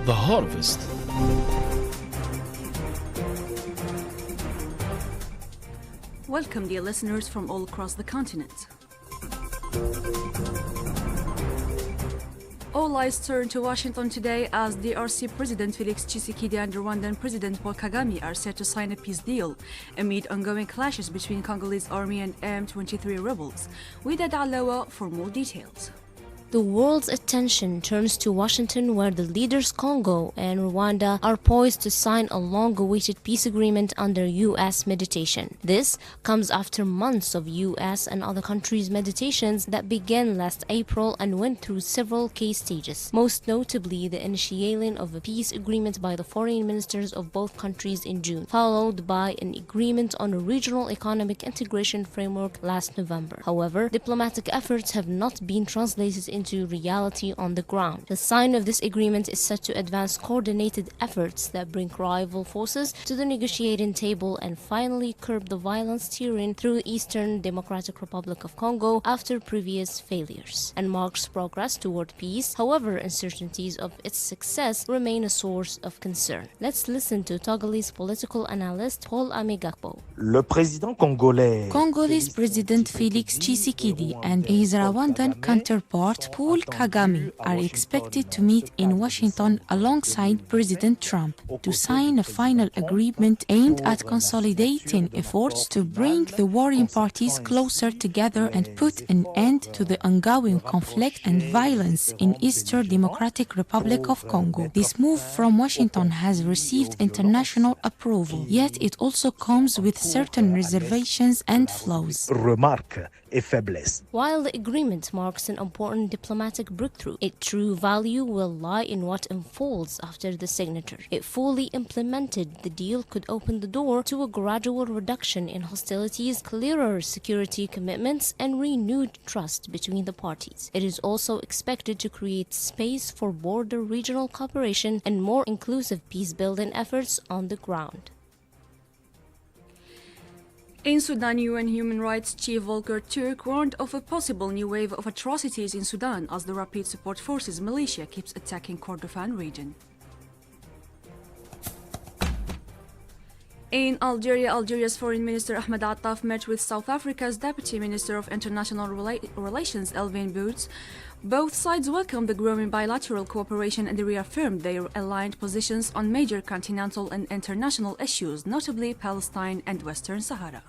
the harvest. Welcome, dear listeners from all across the continent. All eyes turn to Washington today as DRC President Felix Tshisekedi and Rwandan President Paul Kagame are set to sign a peace deal amid ongoing clashes between Congolese army and M23 rebels. Widad Alawa for more details. The world's attention turns to Washington, where the leaders Congo and Rwanda are poised to sign a long-awaited peace agreement under U.S. mediation. This comes after months of U.S. and other countries' meditations that began last April and went through several key stages, most notably the initiating of a peace agreement by the foreign ministers of both countries in June, followed by an agreement on a regional economic integration framework last November. However, diplomatic efforts have not been translated into reality on the ground. The sign of this agreement is set to advance coordinated efforts that bring rival forces to the negotiating table and finally curb the violence tearing through Eastern Democratic Republic of Congo after previous failures, and marks progress toward peace. However, uncertainties of its success remain a source of concern. Let's listen to Togolese political analyst Paul Amigakpo. Congolese President Felix Tshisekedi and his Rwandan counterpart Paul Kagame are expected to meet in Washington alongside President Trump to sign a final agreement aimed at consolidating efforts to bring the warring parties closer together and put an end to the ongoing conflict and violence in Eastern Democratic Republic of Congo. This move from Washington has received international approval, yet it also comes with certain reservations and flaws. While the agreement marks an important diplomatic breakthrough, its true value will lie in what unfolds after the signature. If fully implemented, the deal could open the door to a gradual reduction in hostilities, clearer security commitments, and renewed trust between the parties. It is also expected to create space for broader regional cooperation and more inclusive peace-building efforts on the ground. In Sudan, UN Human Rights Chief Volker Turk warned of a possible new wave of atrocities in Sudan as the Rapid Support Forces militia keeps attacking Kordofan region. In Algeria, Algeria's Foreign Minister Ahmed Attaf met with South Africa's Deputy Minister of International Relations Elvin Boots. Both sides welcomed the growing bilateral cooperation and reaffirmed their aligned positions on major continental and international issues, notably Palestine and Western Sahara.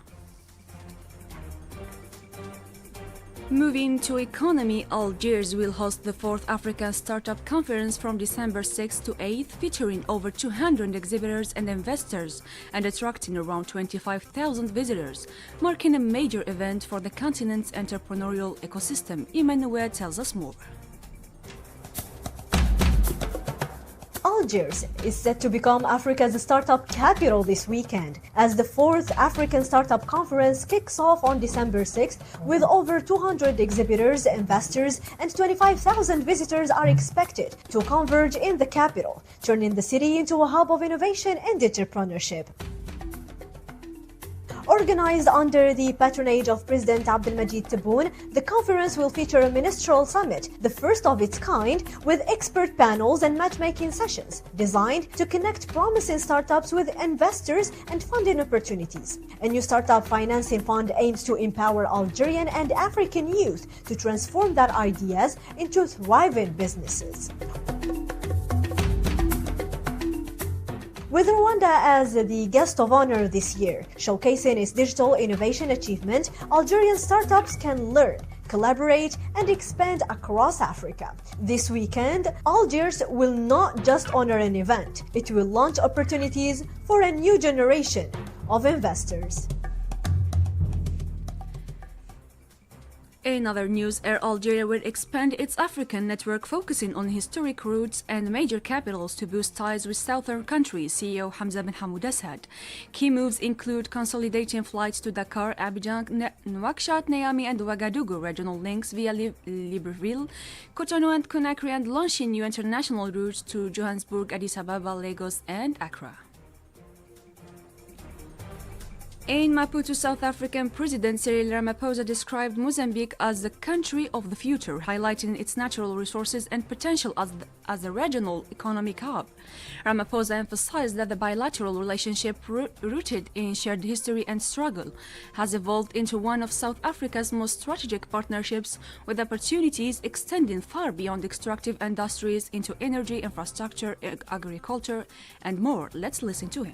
Moving to economy, Algiers will host the 4th African Startup Conference from December 6th to 8th, featuring over 200 exhibitors and investors and attracting around 25,000 visitors, marking a major event for the continent's entrepreneurial ecosystem. Emmanuel tells us more. Algiers is set to become Africa's startup capital this weekend, as the 4th African Startup Conference kicks off on December 6th with over 200 exhibitors, investors, and 25,000 visitors are expected to converge in the capital, turning the city into a hub of innovation and entrepreneurship. Organized under the patronage of President Abdelmajid Tebboune, the conference will feature a ministerial summit, the first of its kind, with expert panels and matchmaking sessions, designed to connect promising startups with investors and funding opportunities. A new startup financing fund aims to empower Algerian and African youth to transform their ideas into thriving businesses. With Rwanda as the guest of honor this year, showcasing its digital innovation achievement, Algerian startups can learn, collaborate, and expand across Africa. This weekend, Algiers will not just honor an event, it will launch opportunities for a new generation of investors. In other news, Air Algeria will expand its African network, focusing on historic routes and major capitals to boost ties with southern countries, CEO Hamza bin Hamoud said. Key moves include consolidating flights to Dakar, Abidjan, Nouakchott, Niamey, and Ouagadougou, regional links via Libreville, Cotonou, and Conakry, and launching new international routes to Johannesburg, Addis Ababa, Lagos, and Accra. In Maputo, South African President Cyril Ramaphosa described Mozambique as the country of the future, highlighting its natural resources and potential as a regional economic hub. Ramaphosa emphasized that the bilateral relationship rooted in shared history and struggle has evolved into one of South Africa's most strategic partnerships, with opportunities extending far beyond extractive industries into energy, infrastructure, agriculture, and more. Let's listen to him.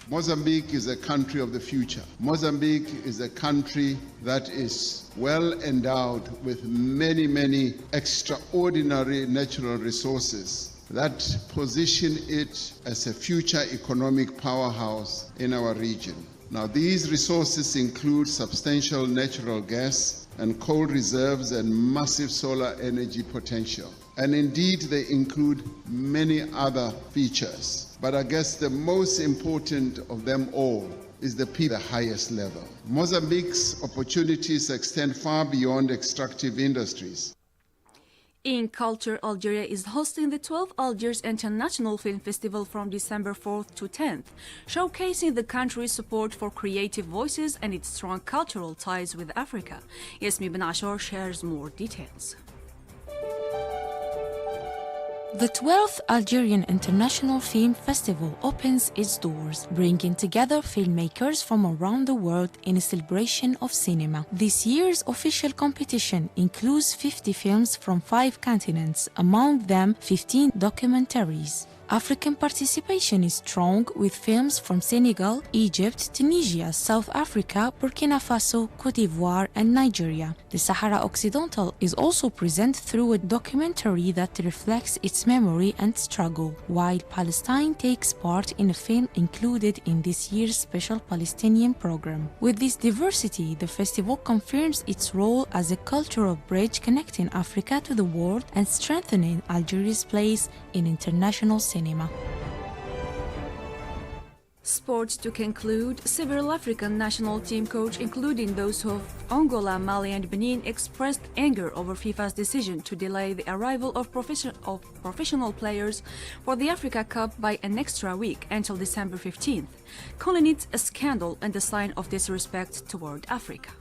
Mozambique is a country of the future. Mozambique is a country that is well endowed with many, many extraordinary natural resources that position it as a future economic powerhouse in our region. Now, these resources include substantial natural gas and coal reserves and massive solar energy potential. And indeed, they include many other features. But I guess the most important of them all is the people at the highest level. Mozambique's opportunities extend far beyond extractive industries. In culture, Algeria is hosting the 12th Algiers International Film Festival from December 4th to 10th, showcasing the country's support for creative voices and its strong cultural ties with Africa. Yasmi Ben Ashor shares more details. The 12th Algerian International Film Festival opens its doors, bringing together filmmakers from around the world in a celebration of cinema. This year's official competition includes 50 films from 5 continents, among them 15 documentaries. African participation is strong, with films from Senegal, Egypt, Tunisia, South Africa, Burkina Faso, Cote d'Ivoire, and Nigeria. The Sahara Occidental is also present through a documentary that reflects its memory and struggle, while Palestine takes part in a film included in this year's special Palestinian program. With this diversity, the festival confirms its role as a cultural bridge connecting Africa to the world and strengthening Algeria's place in international cinema. Sports to conclude, several African national team coaches, including those of Angola, Mali, and Benin, expressed anger over FIFA's decision to delay the arrival of professional players for the Africa Cup by an extra week until December 15th, calling it a scandal and a sign of disrespect toward Africa.